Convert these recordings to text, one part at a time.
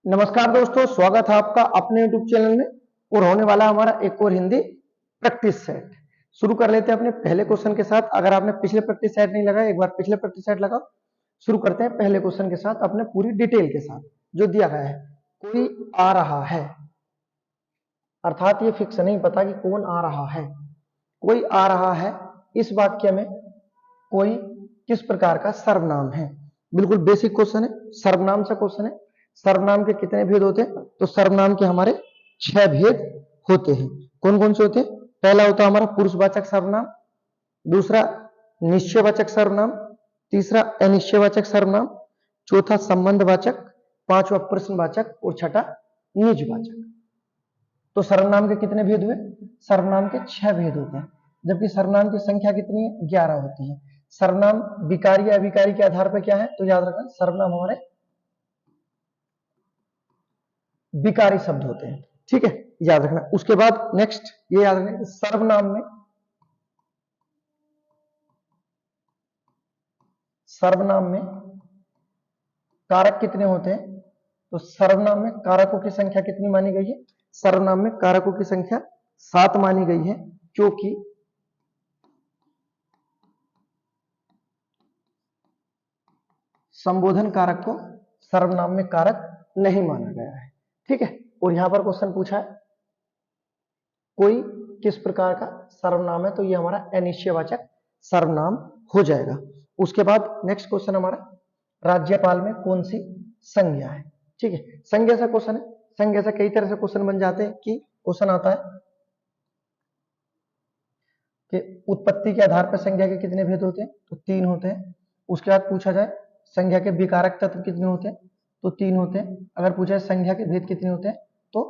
नमस्कार दोस्तों, स्वागत है आपका अपने YouTube चैनल में और होने वाला हमारा एक और हिंदी प्रैक्टिस सेट। शुरू कर लेते हैं अपने पहले क्वेश्चन के साथ। अगर आपने पिछले प्रैक्टिस सेट नहीं लगाया, एक बार पिछले प्रैक्टिस सेट लगाओ। शुरू करते हैं पहले क्वेश्चन के साथ अपने पूरी डिटेल के साथ जो दिया गया है। कोई आ रहा है, अर्थात ये फिक्स नहीं पता कि कौन आ रहा है। कोई आ रहा है, इस वाक्य में कोई किस प्रकार का सर्वनाम है। बिल्कुल बेसिक क्वेश्चन है, सर्वनाम से क्वेश्चन है। सर्वनाम के कितने भेद होते हैं? तो सर्वनाम के हमारे 6 भेद होते हैं। कौन कौन से होते हैं? पहला होता है हमारा पुरुषवाचक सर्वनाम, दूसरा निश्चयवाचक सर्वनाम, तीसरा अनिश्चयवाचक सर्वनाम, चौथा संबंधवाचक, पांचवा प्रश्नवाचक और छठा निजवाचक। तो सर्वनाम के कितने भेद हुए? सर्वनाम के 6 भेद होते हैं, जबकि सर्वनाम की संख्या कितनी है? 11 होती है। सर्वनाम विकारी या अविकारी के आधार पर क्या है? तो याद रखना, सर्वनाम हमारे विकारी शब्द होते हैं। ठीक है, याद रखना। उसके बाद नेक्स्ट ये याद रखना कि सर्वनाम में कारक कितने होते हैं? तो सर्वनाम में कारकों की संख्या कितनी मानी गई है? सर्वनाम में कारकों की संख्या 7 मानी गई है, क्योंकि संबोधन कारक को सर्वनाम में कारक नहीं माना गया है। ठीक है, और यहां पर क्वेश्चन पूछा है कोई किस प्रकार का सर्वनाम है, तो ये हमारा अनिश्चयवाचक सर्वनाम हो जाएगा। उसके बाद नेक्स्ट क्वेश्चन हमारा राज्यपाल में कौन सी संज्ञा है। ठीक है, संज्ञा से क्वेश्चन है। संज्ञा से कई तरह से क्वेश्चन बन जाते हैं कि क्वेश्चन आता है कि उत्पत्ति के आधार पर संज्ञा के कितने भेद होते हैं? तो 3 होते हैं। उसके बाद पूछा जाए संज्ञा के विकारक तत्व कितने होते हैं? तो 3 होते हैं। अगर पूछा जाए संज्ञा के भेद कितने होते हैं? तो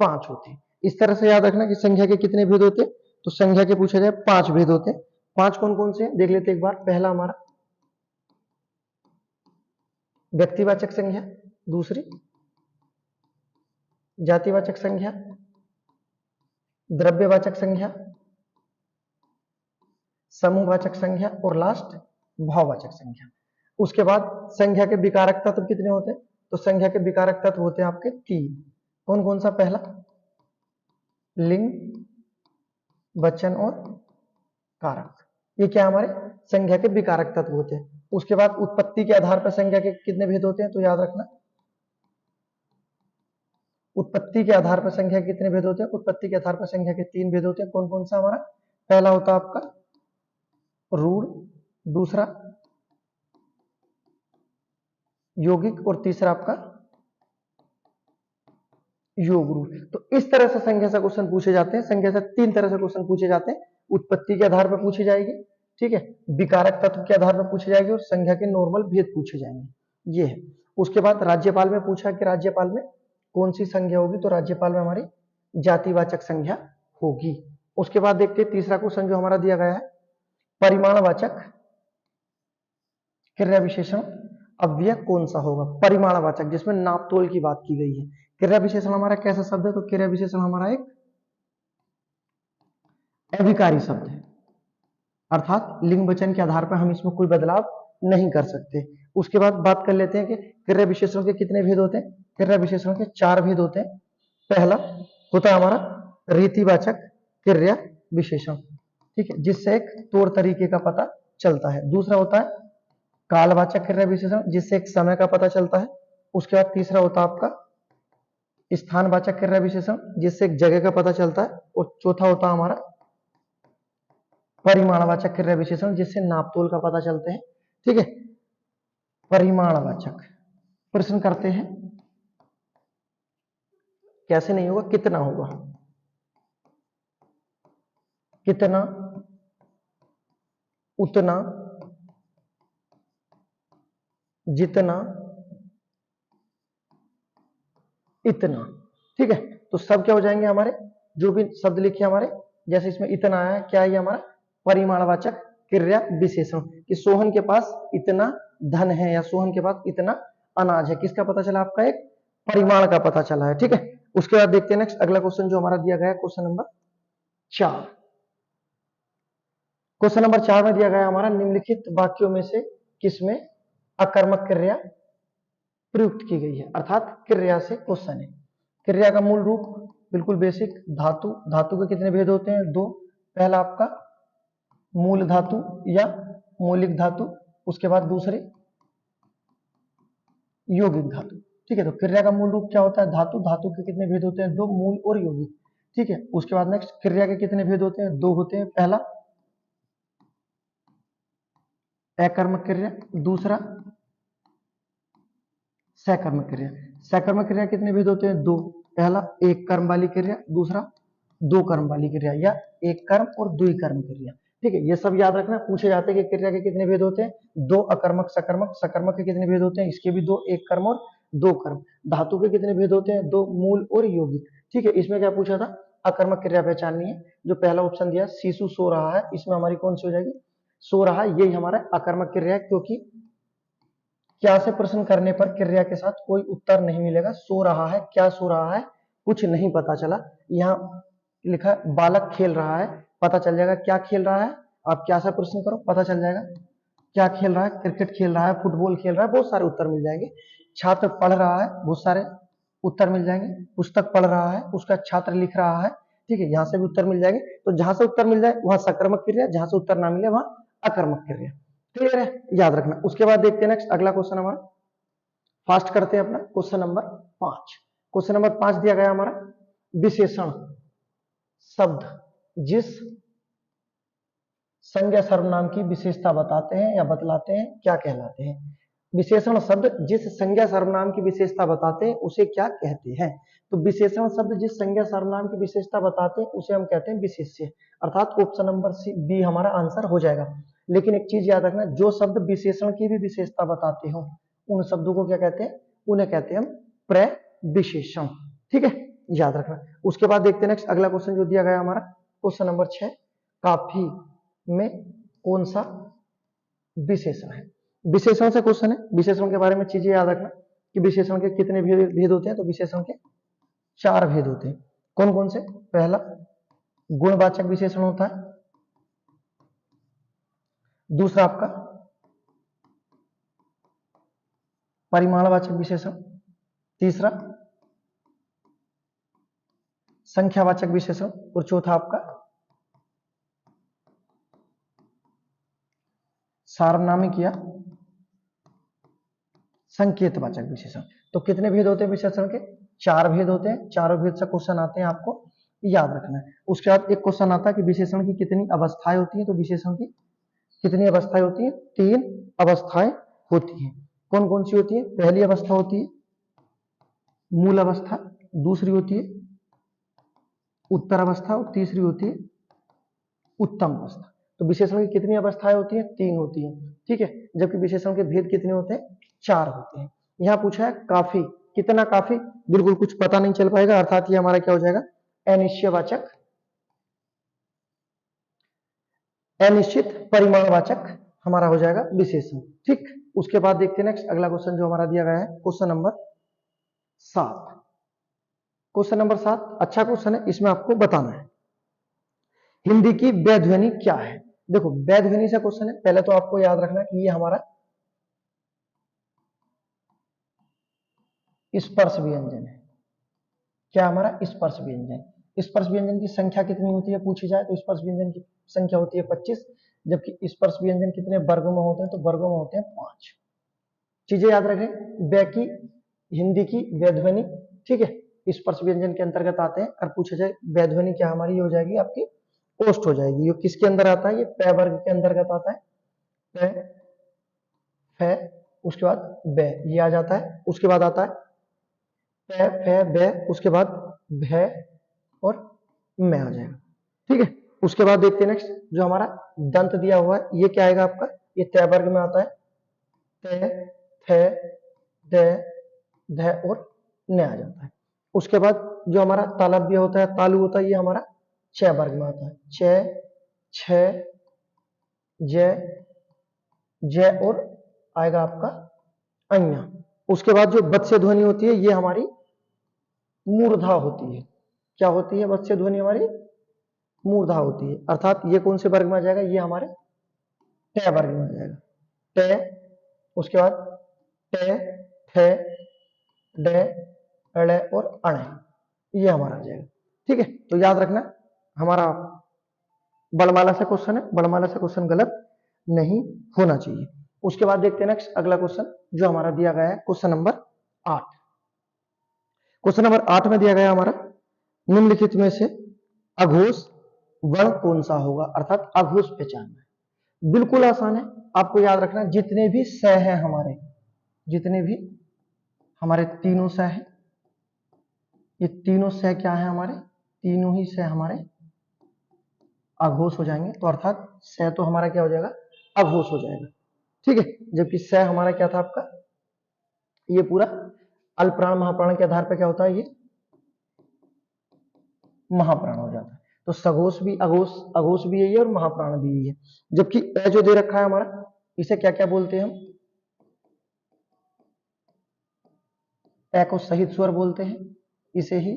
5 होते हैं। इस तरह से याद रखना कि संज्ञा के कितने भेद होते हैं? तो संज्ञा के पूछा जाए 5 भेद होते हैं। 5 कौन कौन से हैं देख लेते एक बार। पहला हमारा व्यक्तिवाचक संज्ञा, दूसरी जातिवाचक संज्ञा, द्रव्यवाचक संज्ञा, समूहवाचक संज्ञा और लास्ट भाववाचक संज्ञा। उसके बाद संज्ञा के विकारक तत्व कितने होते हैं? तो संज्ञा के विकारक तत्व होते हैं आपके 3। कौन कौन सा? पहला लिंग, वचन और कारक। ये क्या हमारे संज्ञा के विकारक तत्व होते हैं। उसके बाद उत्पत्ति के आधार पर संज्ञा के कितने भेद होते हैं? तो याद रखना, उत्पत्ति के आधार पर संख्या के कितने भेद होते हैं? उत्पत्ति के आधार पर संख्या के 3 भेद होते हैं। कौन कौन सा हमारा? पहला होता है आपका रूढ़, दूसरा यौगिक और तीसरा आपका योग रूढ़। तो इस तरह से संख्या से क्वेश्चन पूछे जाते हैं। संख्या से 3 तरह से क्वेश्चन पूछे जाते हैं। उत्पत्ति के आधार पर पूछी जाएगी, ठीक है, विकारक तत्व के आधार पर पूछी जाएगी और संख्या के नॉर्मल भेद पूछे जाएंगे। ये है। उसके बाद राज्यपाल में पूछा कि राज्यपाल में कौन सी संज्ञा होगी? तो राज्यपाल में हमारी जातिवाचक संज्ञा होगी। उसके बाद देखते हैं तीसरा क्वेश्चन जो हमारा दिया गया है, परिमाणवाचक क्रिया विशेषण अव्यय कौन सा होगा? परिमाणवाचक, जिसमें नापतोल की बात की गई है। क्रिया विशेषण हमारा कैसा शब्द है? तो क्रिया विशेषण हमारा एक अविकारी शब्द है, अर्थात लिंग वचन के आधार पर हम इसमें कोई बदलाव नहीं कर सकते। उसके बाद बात कर लेते हैं कि क्रिया विशेषणों के कितने भेद होते हैं? क्रिया विशेषणों के 4 भेद होते हैं। पहला होता है हमारा रीतिवाचक क्रिया विशेषण, ठीक है, जिससे एक तौर तरीके का पता चलता है। दूसरा होता है कालवाचक क्रिया विशेषण, जिससे एक समय का पता चलता है। उसके बाद तीसरा होता है आपका स्थानवाचक क्रिया विशेषण, जिससे एक जगह का पता चलता है। और चौथा होता है हमारा परिमाणवाचक क्रिया विशेषण, जिससे नापतोल का पता चलते हैं। ठीक है, परिमाणवाचक। प्रश्न करते हैं, कैसे नहीं होगा, कितना होगा? कितना, उतना, जितना, इतना। ठीक है, तो सब क्या हो जाएंगे हमारे जो भी शब्द लिखे हमारे, जैसे इसमें इतना आया, क्या है हमारा परिमाणवाचक क्रिया विशेषण, कि सोहन के पास इतना धन है या सोहन के पास इतना अनाज है। किसका पता चला? आपका एक परिमाण का पता चला है। ठीक है, उसके बाद देखते हैं नेक्स्ट अगला क्वेश्चन जो हमारा दिया गया है, क्वेश्चन नंबर 4। क्वेश्चन नंबर 4 में दिया गया हमारा निम्नलिखित वाक्यों में से किसमें अकर्मक क्रिया प्रयुक्त की गई है, अर्थात क्रिया से क्वेश्चन है। क्रिया का मूल रूप बिल्कुल बेसिक, धातु। धातु के कितने भेद होते हैं? दो। पहला आपका मूल धातु या मौलिक धातु, उसके बाद दूसरे यौगिक धातु। ठीक है, तो क्रिया का मूल रूप क्या होता है? धातु। धातु के कितने भेद होते हैं? दो, मूल और यौगिक। ठीक है, उसके बाद नेक्स्ट क्रिया के कितने भेद होते हैं? दो होते हैं। पहला अकर्मक क्रिया, दूसरा सकर्मक क्रिया। सकर्मक क्रिया कितने भेद होते हैं? दो। पहला एक कर्म वाली क्रिया, दूसरा दो कर्म वाली क्रिया या एक कर्म और द्वि कर्म क्रिया। ठीक है, ये सब याद रखना। पूछे जाते हैं कि क्रिया के कितने भेद होते हैं? दो अकर्मक सकर्मक। सकर्मक के कितने भेद होते हैं? इसके भी दो, एक कर्म और दो कर्म। धातु के कितने भेद होते हैं? दो, मूल और यौगिक। ठीक है, इसमें क्या पूछा था? अकर्मक क्रिया पहचाननी है। जो पहला ऑप्शन दिया शिशु सो रहा है, इसमें हमारी कौन सी हो जाएगी? सो रहा है, यही हमारा अकर्मक क्रिया है, क्योंकि क्या से प्रश्न करने पर क्रिया के साथ कोई उत्तर नहीं मिलेगा। सो रहा है, क्या सो रहा है, कुछ नहीं पता चला। यहाँ लिखा है बालक खेल रहा है, पता चल जाएगा क्या खेल रहा है। आप क्या सा प्रश्न करो, पता चल जाएगा क्या खेल रहा है। क्रिकेट खेल रहा है, फुटबॉल खेल रहा है, बहुत सारे उत्तर मिल जाएंगे। छात्र पढ़ रहा है, बहुत सारे उत्तर मिल जाएंगे। पुस्तक पढ़ रहा है, उसका छात्र लिख रहा है। ठीक है, यहाँ से भी उत्तर मिल जाएंगे। तो जहां से उत्तर मिल जाए वहां सकर्मक क्रिया, जहां से उत्तर ना मिले वहां अकर्मक क्रिया। क्लियर है, याद रखना। उसके बाद देखते हैं नेक्स्ट अगला क्वेश्चन हमारा, फास्ट करते हैं अपना। Question number 5। क्वेश्चन नंबर 5 दिया गया हमारा, विशेषण शब्द जिस संज्ञा सर्वनाम की विशेषता बताते हैं या बतलाते हैं क्या कहलाते हैं? विशेषण शब्द जिस संज्ञा सर्वनाम की विशेषता बताते हैं उसे क्या कहते हैं? तो विशेषण शब्द जिस संज्ञा सर्वनाम की विशेषता बताते हैं उसे हम कहते हैं विशेष्य, अर्थात ऑप्शन नंबर बी हमारा आंसर हो जाएगा। लेकिन एक चीज याद रखना, जो शब्द विशेषण की भी विशेषता बताते हो उन शब्दों को क्या कहते हैं? उन्हें कहते हैं हम प्रविशेषण। ठीक है, याद रखना। उसके बाद देखते हैं नेक्स्ट अगला क्वेश्चन जो दिया गया हमारा, क्वेश्चन नंबर 6, काफी में कौन सा विशेषण है? विशेषण से क्वेश्चन है। विशेषण के बारे में चीजें याद रखना कि विशेषण के कितने भेद होते हैं? तो विशेषण के 4 भेद होते हैं। कौन कौन से? पहला गुणवाचक विशेषण होता है, दूसरा आपका परिमाणवाचक विशेषण, तीसरा संख्यावाचक विशेषण और चौथा आपका सार्वनामिक या संकेतवाचक विशेषण। तो कितने भेद होते हैं विशेषण के? 4 भेद होते हैं। चारों भेद से क्वेश्चन आते हैं, आपको याद रखना है। उसके बाद एक क्वेश्चन आता है कि विशेषण की कितनी अवस्थाएं होती हैं? तो विशेषण की कितनी अवस्थाएं होती हैं? 3 अवस्थाएं होती हैं। कौन कौन सी होती है? पहली अवस्था होती है मूल अवस्था, दूसरी होती है उत्तर अवस्था और तीसरी होती है उत्तम अवस्था। तो विशेषण की कितनी अवस्थाएं होती हैं? 3 होती हैं। ठीक है, जबकि विशेषण के भेद कितने होते हैं? 4 होते हैं। यहाँ पूछा है काफी, कितना काफी? बिल्कुल कुछ पता नहीं चल पाएगा, अर्थात ये हमारा क्या हो जाएगा? अनिश्चयवाचक, अनिश्चित परिमाणवाचक हमारा हो जाएगा विशेषण। ठीक, उसके बाद देखते हैं नेक्स्ट अगला क्वेश्चन जो हमारा दिया गया है, क्वेश्चन नंबर 7। क्वेश्चन नंबर 7 अच्छा क्वेश्चन है, इसमें आपको बताना है हिंदी की वैध्वनि क्या है। देखो वैध्वनि से क्वेश्चन है, पहले तो आपको याद रखना कि ये हमारा स्पर्श व्यंजन है। क्या हमारा? स्पर्श व्यंजन। स्पर्श व्यंजन की संख्या कितनी होती है पूछी जाए तो स्पर्श व्यंजन की संख्या होती है 25, जबकि स्पर्श व्यंजन कितने वर्गों में होते हैं? तो वर्गों में होते हैं 5। चीजें याद रखें, बै की हिंदी की वैध्वनि, ठीक है, स्पर्श व्यंजन के अंतर्गत आते हैं। और पूछा जाए वैध्वनि क्या हमारी हो जाएगी? आपकी ओष्ठ हो जाएगी। ये किसके अंदर आता है? ये पै वर्ग के अंतर्गत आता है। पै, फै, उसके बाद बै, ये आ जाता है। उसके बाद आता है पै, फै, बै, उसके बाद भै और मैं आ जाएगा। ठीक है, उसके बाद देखते हैं नेक्स्ट जो हमारा दंत दिया हुआ है, ये क्या आएगा आपका? ये तय वर्ग में आता है। तय, थे, दै, ध और न आ जाता है। उसके बाद जो हमारा तालव्य होता है, तालु होता है, ये हमारा छ वर्ग में आता है। छ, छ, जय, जय और आएगा आपका अन्य। उसके बाद जो बत्स्य ध्वनि होती है ये हमारी मूर्धा होती है। क्या होती है? बत्स्य ध्वनि हमारी मूर्धा होती है, अर्थात ये कौन से वर्ग में आ जाएगा? ये हमारे ट वर्ग में आ जाएगा। ट, उसके बाद ट, थ, डे, अड़े और अणे, ये हमारा आ जाएगा। ठीक है, तो याद रखना हमारा बड़माला से क्वेश्चन है, बड़माला से क्वेश्चन गलत नहीं होना चाहिए। उसके बाद देखते हैं नेक्स्ट अगला क्वेश्चन जो हमारा दिया गया है क्वेश्चन नंबर 8। क्वेश्चन नंबर 8 में दिया गया हमारा निम्नलिखित में से अघोष वर्ण कौन सा होगा, अर्थात अघोष पहचानना है। बिल्कुल आसान है, आपको याद रखना जितने भी स हैं हमारे, जितने भी हमारे तीनों स हैं, ये तीनों स क्या है हमारे, तीनों ही स हमारे अघोष हो जाएंगे। तो अर्थात स तो हमारा क्या हो जाएगा, अघोष हो जाएगा। ठीक है, जबकि स हमारा क्या था आपका, ये पूरा अल्पप्राण महाप्राण के आधार पर क्या होता है, ये महाप्राण हो जाता है। तो सघोष भी अघोष, अघोष भी यही है और महाप्राण भी यही है। जबकि अ जो दे रखा है हमारा, इसे क्या क्या बोलते हैं हम, अ को सहित स्वर बोलते हैं, इसे ही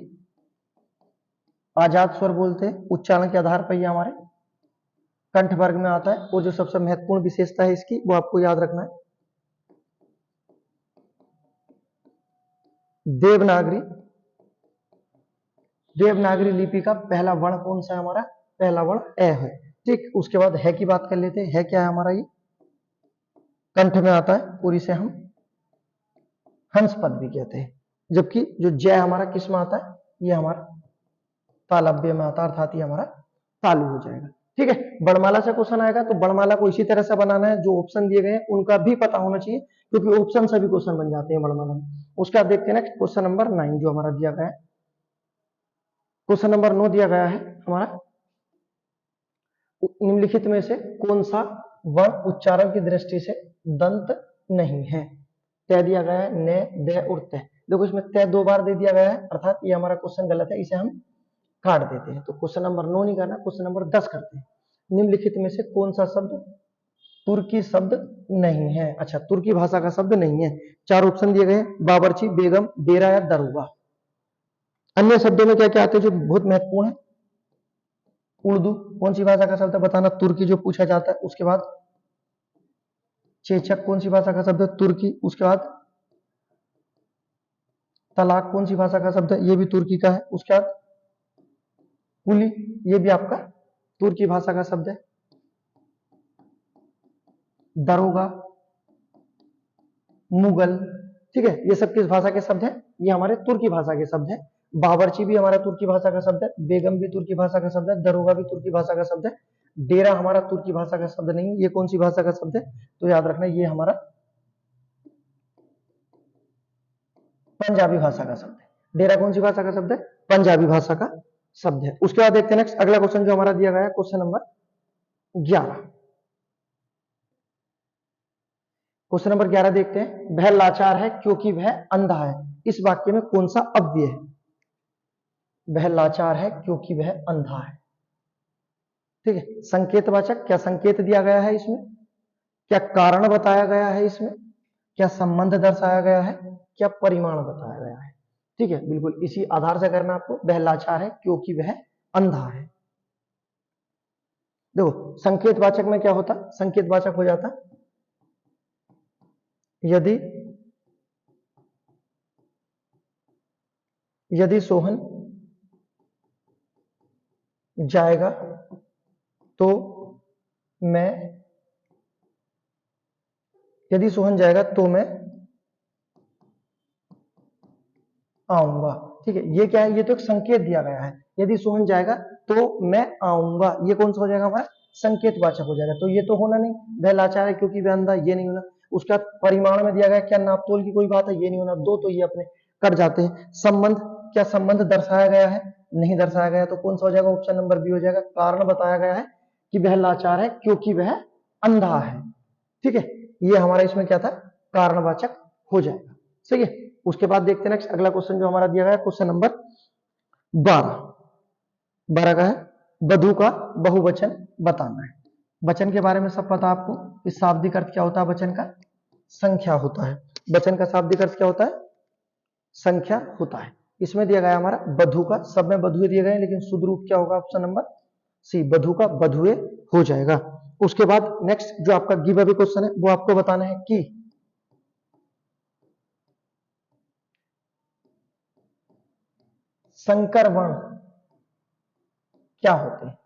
आजाद स्वर बोलते हैं। उच्चारण के आधार पर ये हमारे कंठ वर्ग में आता है। और जो सबसे महत्वपूर्ण विशेषता है इसकी, वो आपको याद रखना है, देवनागरी, देवनागरी लिपि का पहला वर्ण कौन सा है हमारा, पहला वर्ण अ है। ठीक, उसके बाद है की बात कर लेते हैं। है क्या है हमारा, ये कंठ में आता है और इसे हम हंस पद भी कहते हैं। जबकि जो जय हमारा किस में आता है, ये हमारा तालव्य में आता है, अर्थात ये हमारा तालु हो जाएगा। ठीक है, बड़माला से क्वेश्चन आएगा तो बड़माला को इसी तरह से बनाना है, जो ऑप्शन दिए गए हैं उनका भी पता होना चाहिए, क्योंकि ऑप्शन से भी क्वेश्चन बन जाते हैं बड़माला में। उसके बाद देखते हैं नेक्स्ट क्वेश्चन नंबर 9 जो हमारा दिया गया है। क्वेश्चन नंबर 9 दिया गया है हमारा, निम्नलिखित में से कौन सा वर्ण उच्चारण की दृष्टि से दंत नहीं है। तय दिया गया है, न, दे और तय। देखो इसमें तय 2 बार दे दिया गया है, अर्थात ये हमारा क्वेश्चन गलत है, इसे हम काट देते हैं। तो क्वेश्चन नंबर 9 नहीं करना, क्वेश्चन नंबर 10 करते हैं। निम्नलिखित में से कौन सा शब्द तुर्की शब्द नहीं है। अच्छा, तुर्की भाषा का शब्द नहीं है। 4 ऑप्शन दिए गए, बावर्ची, बेगम, डेरा या दरोगा। अन्य शब्दों में क्या क्या आते हैं जो बहुत महत्वपूर्ण है, उर्दू कौन सी भाषा का शब्द है बताना, तुर्की जो पूछा जाता है। उसके बाद चेचक कौन सी भाषा का शब्द है, तुर्की। उसके बाद तलाक कौन सी भाषा का शब्द है, ये भी तुर्की का है। उसके बाद कुली, ये भी आपका तुर्की भाषा का शब्द है। दरोगा, मुगल, ठीक है, ये सब किस भाषा के शब्द है, ये हमारे तुर्की भाषा के शब्द है। बावर्ची भी हमारा तुर्की भाषा का शब्द है, बेगम भी तुर्की भाषा का शब्द है, दरोगा भी तुर्की भाषा का शब्द है। डेरा हमारा तुर्की भाषा का शब्द नहीं, ये कौन सी भाषा का शब्द है, तो याद रखना ये हमारा पंजाबी भाषा का शब्द है। डेरा कौन सी भाषा का शब्द है, पंजाबी भाषा का शब्द है। उसके बाद देखते हैं नेक्स्ट अगला क्वेश्चन जो हमारा दिया गया है, क्वेश्चन नंबर 11। क्वेश्चन नंबर 11 देखते हैं, वह लाचार है क्योंकि वह अंधा है। इस वाक्य में कौन सा अव्यय है, वह लाचार है क्योंकि वह अंधा है। ठीक है, संकेतवाचक, क्या संकेत दिया गया है इसमें, क्या कारण बताया गया है इसमें, क्या संबंध दर्शाया गया है, क्या परिमाण बताया गया है। ठीक है, बिल्कुल इसी आधार से करना आपको। वह लाचार है क्योंकि वह अंधा है। देखो संकेतवाचक में क्या होता, संकेतवाचक हो जाता यदि सोहन जाएगा तो मैं, यदि सोहन जाएगा तो मैं आऊंगा। ठीक है, ये क्या है, ये तो एक संकेत दिया गया है। यदि सोहन जाएगा तो मैं आऊंगा, ये कौन सा हो जाएगा हमारा, संकेतवाचक हो जाएगा। तो ये तो होना नहीं, वह लाचार है क्योंकि वह अंधा, ये नहीं होना। उसका परिमाण में दिया गया, क्या नापतोल की कोई बात है, ये नहीं होना। दो तो ये अपने कट जाते हैं। संबंध, क्या संबंध दर्शाया गया है, नहीं दर्शाया गया, तो कौन सा हो जाएगा, ऑप्शन नंबर बी हो जाएगा। कारण बताया गया है कि वह लाचार है क्योंकि वह अंधा है। ठीक है, ये हमारा इसमें क्या था, कारणवाचक हो जाएगा। सही है। उसके बाद देखते हैं नेक्स्ट अगला क्वेश्चन जो हमारा दिया गया है, क्वेश्चन नंबर 12 का है, वधु का बहुवचन बताना है। वचन के बारे में सब पता आपको, इस शाब्दिक अर्थ क्या होता है वचन का, संख्या होता है। वचन का शाब्दिक अर्थ क्या होता है, संख्या होता है। इसमें दिया गया हमारा वधु का, सब में वधुए दिए गए, लेकिन शुद्ध रूप क्या होगा, ऑप्शन नंबर सी, वधु का वधुए हो जाएगा। उसके बाद नेक्स्ट जो आपका गिव अवे क्वेश्चन है, वो आपको बताना है कि संकर वर्ण क्या होते हैं।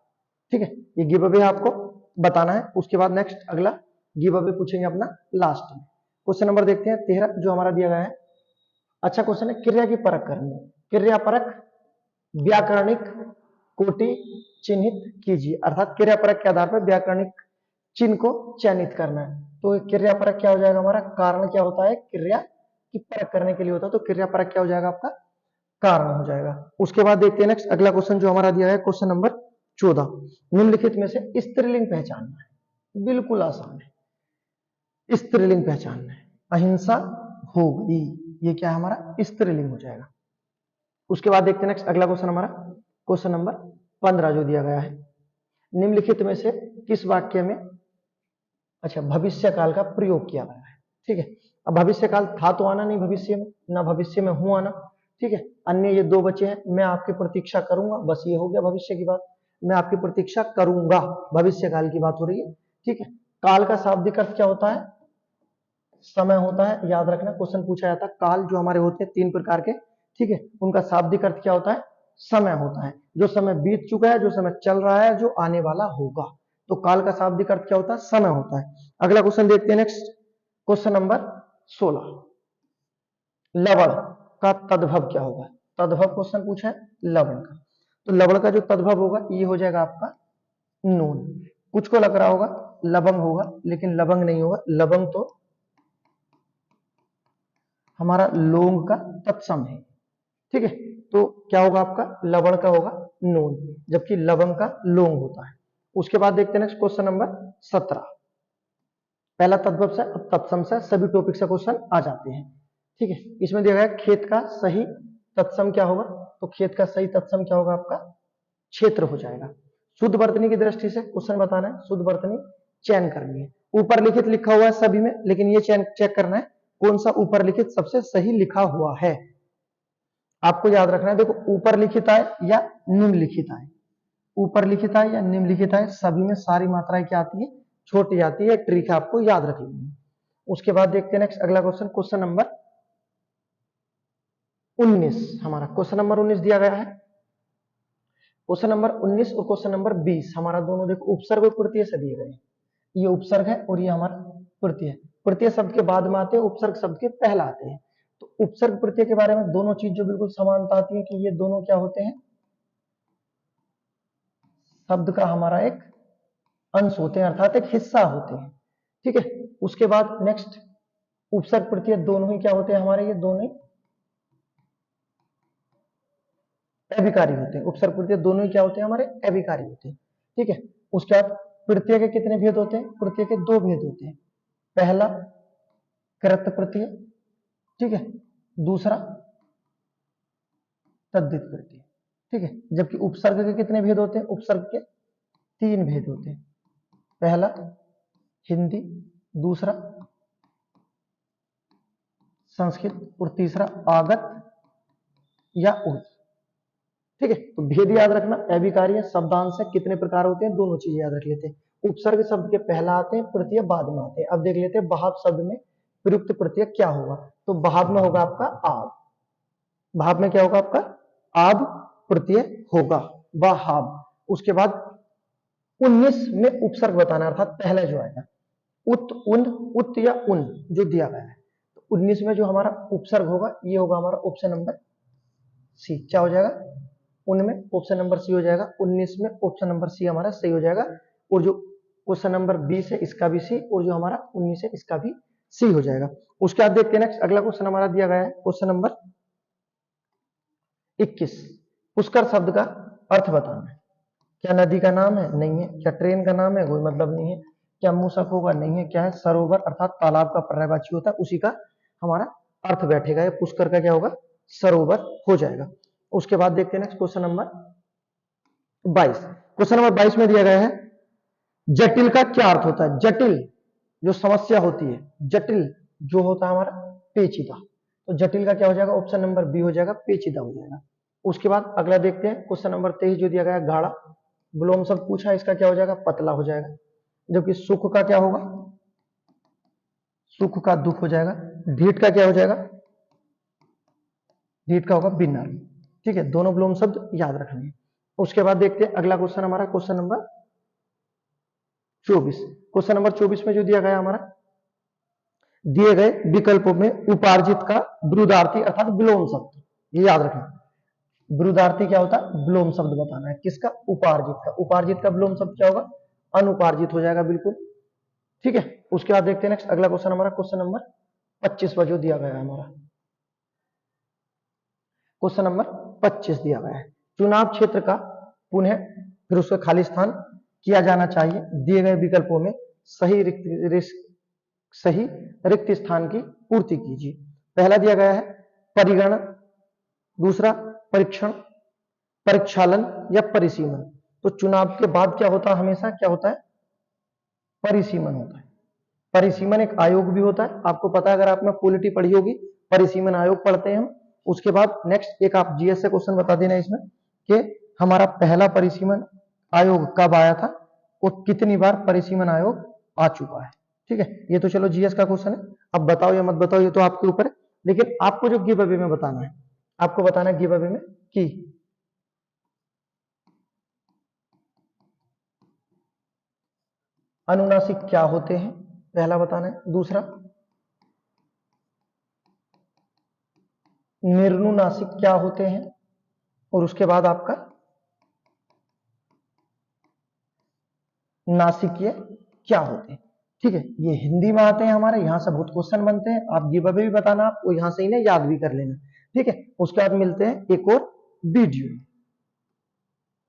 ठीक है, ये गिव अवे आपको बताना है। उसके बाद नेक्स्ट अगला गिव अवे पूछेंगे अपना लास्ट में। क्वेश्चन नंबर देखते हैं 13 जो हमारा दिया गया है। अच्छा क्वेश्चन है, क्रिया की परख करनी है। क्रिया परख व्याकरणिक कोटि चिन्हित कीजिए, अर्थात क्रिया परख के आधार पर व्याकरणिक चिन्ह को चयनित करना है। तो क्रिया परख क्या हो जाएगा हमारा, कारण क्या होता है, क्रिया की परख करने के लिए होता है, तो क्रिया परख क्या हो जाएगा आपका, कारण हो जाएगा। उसके बाद देखते हैं नेक्स्ट अगला क्वेश्चन जो हमारा दिया है, क्वेश्चन नंबर 14, निम्नलिखित में से स्त्रीलिंग पहचानना है। बिल्कुल आसान है, स्त्रीलिंग पहचानना है। अहिंसा हो गई, ये क्या है हमारा, स्त्रीलिंग हो जाएगा। उसके बाद देखते हैं नेक्स्ट अगला क्वेश्चन हमारा, क्वेश्चन नंबर 15 जो दिया गया है, निम्नलिखित में से किस वाक्य में अच्छा भविष्य काल का प्रयोग किया गया है। ठीक है, अब भविष्य काल था तो आना नहीं भविष्य में, ना भविष्य में हूं आना। ठीक है, अन्य ये दो बचे हैं, मैं आपकी प्रतीक्षा करूंगा, बस ये हो गया भविष्य की बात, मैं आपकी प्रतीक्षा करूंगा, भविष्य काल की बात हो रही है। ठीक है, काल का शाब्दिक अर्थ क्या होता है, समय होता है, याद रखना क्वेश्चन पूछा जाता है। काल जो हमारे होते हैं 3 प्रकार के, ठीक है, उनका शाब्दिक अर्थ क्या होता है, समय होता है। जो समय बीत चुका है, जो समय चल रहा है, जो आने वाला होगा, तो काल का शाब्दिक अर्थ क्या होता है, समय होता है। अगला क्वेश्चन देखते हैं नेक्स्ट, क्वेश्चन नंबर 16, लवण का तद्भव क्या होगा। तद्भव क्वेश्चन पूछा है लवण का, तो लवण का जो तद्भव होगा ये हो जाएगा आपका नून। कुछ को लग रहा होगा लवंग होगा, लेकिन लवंग नहीं होगा, लवंग तो हमारा लोंग का तत्सम है। ठीक है, तो क्या होगा आपका, लवण का होगा नून, जबकि लवंग का लोंग होता है। उसके बाद देखते हैं नेक्स्ट क्वेश्चन नंबर 17, पहला तद्भव से अब तत्सम से सभी टॉपिक से क्वेश्चन आ जाते हैं। ठीक है, इसमें दिया गया है खेत का सही तत्सम क्या होगा, तो खेत का सही तत्सम क्या होगा आपका, क्षेत्र हो जाएगा। शुद्ध वर्तनी की दृष्टि से क्वेश्चन बताना है, शुद्ध वर्तनी चयन करनी है। ऊपर लिखित लिखा हुआ है सभी में, लेकिन ये चेक करना है कौन सा ऊपर लिखित सबसे सही लिखा हुआ है। आपको याद रखना है, देखो ऊपर लिखित आए या निम्नलिखित आए, ऊपर लिखित आए या निम्नलिखित आए, सभी में सारी मात्राएं क्या आती है, छोटी आती है। ट्रिक है, आपको याद रख लेनी है। उसके बाद देखते हैं नेक्स्ट अगला क्वेश्चन, क्वेश्चन नंबर 19, हमारा क्वेश्चन नंबर 19 दिया गया है। क्वेश्चन नंबर 19 और क्वेश्चन नंबर 20 हमारा दोनों देखो उपसर्ग और प्रत्यय से दिए गए। ये उपसर्ग है और ये हमारा प्रत्यय। प्रत्यय शब्द के बाद में आते हैं, उपसर्ग शब्द के पहले आते हैं। तो उपसर्ग प्रत्यय के बारे में दोनों चीज जो बिल्कुल समानता आती है कि ये दोनों क्या होते हैं, शब्द का हमारा एक अंश होते हैं, अर्थात एक हिस्सा होते हैं। ठीक है, उसके बाद नेक्स्ट उपसर्ग प्रत्यय दोनों ही क्या होते हैं हमारे, ये दोनों ही अभिकारी होते हैं। उपसर्ग प्रत्यय दोनों ही क्या होते हैं हमारे, अभिकारी होते हैं। ठीक है, उसके बाद प्रत्यय के कितने भेद होते हैं, प्रत्यय के 2 भेद होते हैं। पहला कृत प्रत्यय, ठीक है, दूसरा तद्धित प्रत्यय। ठीक है, जबकि उपसर्ग के कितने भेद होते हैं, उपसर्ग के 3 भेद होते हैं। पहला हिंदी, दूसरा संस्कृत और तीसरा आगत या उर्दू। ठीक है, तो भेद याद रखना, अभिकारी है, शब्दांश है, कितने प्रकार होते हैं, दोनों चीजें याद रख लेते हैं। उपसर्ग शब्द के पहला आते हैं, प्रत्यय बाद में आते हैं। अब देख लेते हैं बहाव शब्द में प्रयुक्त प्रत्यय क्या होगा, तो बहाव में होगा आपका आब। भाव में क्या होगा आपका, आब प्रत्यय होगा, बहाव। उसके बाद 19 में उपसर्ग बताना, अर्थात पहले जो आएगा उत, उन, उत या उन जो दिया गया है, तो 19 में जो हमारा उपसर्ग होगा ये होगा हमारा ऑप्शन नंबर सी। क्या हो जाएगा, उनमें ऑप्शन नंबर सी हो जाएगा। 19 में ऑप्शन नंबर सी हमारा सही हो जाएगा। और जो क्वेश्चन नंबर 20 है इसका भी सी, और जो हमारा 19 है इसका भी सी हो जाएगा। उसके बाद देखते हैं नेक्स्ट अगला क्वेश्चन हमारा दिया गया है, क्वेश्चन नंबर 21, पुष्कर शब्द का अर्थ बताना है। क्या नदी का नाम है, नहीं है। क्या ट्रेन का नाम है, कोई मतलब नहीं है। क्या मूसक होगा, नहीं है। क्या है, सरोवर अर्थात तालाब का पर्यायवाची होता है, उसी का हमारा अर्थ बैठेगा। ये पुष्कर का क्या होगा, सरोवर हो जाएगा। उसके बाद देखते हैं next question number 22। Question number 22 में दिया गया है जटिल का क्या अर्थ होता है। जटिल जो समस्या होती है, जटिल जो होता है हमारा पेचीदा, तो जटिल का क्या हो जाएगा, ऑप्शन नंबर बी हो जाएगा, पेचीदा हो जाएगा। उसके बाद अगला देखते हैं क्वेश्चन नंबर 23 जो दिया गया है गाढ़ा, विलोम शब्द पूछा, इसका क्या हो जाएगा, पतला हो जाएगा। जबकि सुख का क्या होगा, सुख का दुख हो जाएगा। ढीठ का क्या हो जाएगा, ढीठ का होगा विनम्र। ठीक है, दोनों विलोम शब्द याद रखने हैं। उसके बाद देखते हैं अगला क्वेश्चन हमारा, क्वेश्चन नंबर 24। क्वेश्चन नंबर 24 में जो दिया गया हमारा, दिए गए विकल्पों में उपार्जित का विरुद्धार्थी अर्थात विलोम शब्द, ये याद रखना। विरुद्धार्थी क्या होता है? विलोम शब्द बताना है। किसका? उपार्जित का। उपार्जित का विलोम शब्द क्या होगा? अनुपार्जित हो जाएगा, बिल्कुल ठीक है। उसके बाद देखते हैं नेक्स्ट अगला क्वेश्चन हमारा, क्वेश्चन नंबर 25 जो दिया गया है हमारा, क्वेश्चन नंबर 25 दिया गया है, चुनाव क्षेत्र का पुनः फिर उसका खाली स्थान किया जाना चाहिए। दिए गए विकल्पों में सही रिक्त स्थान की पूर्ति कीजिए। पहला दिया गया है परिगणन, दूसरा परीक्षण, परीक्षालन या परिसीमन। तो चुनाव के बाद क्या होता है? हमेशा क्या होता है? परिसीमन होता है। परिसीमन एक आयोग भी होता है, आपको पता है, अगर आपने पॉलिटी पढ़ी होगी, परिसीमन आयोग पढ़ते हैं हम। उसके बाद नेक्स्ट एक आप जीएस से क्वेश्चन बता देना इसमें कि हमारा पहला परिसीमन आयोग कब आया था और कितनी बार परिसीमन आयोग आ चुका है। ठीक है, ये तो चलो जीएस का क्वेश्चन है। अब बताओ या मत बताओ ये तो आपके ऊपर है, लेकिन आपको जो गिव अवे में बताना है, आपको बताना है गिव अवे में कि अनुनासिक क्या होते हैं, पहला बताना है। दूसरा निर्नुनासिक क्या होते हैं, और उसके बाद आपका नासिकीय क्या होते हैं। ठीक है, ये हिंदी में आते हैं हमारे, यहां से बहुत क्वेश्चन बनते हैं। आप गिव अवे भी बताना, आपको यहां से इन्हें याद भी कर लेना। ठीक है, उसके बाद मिलते हैं एक और वीडियो में।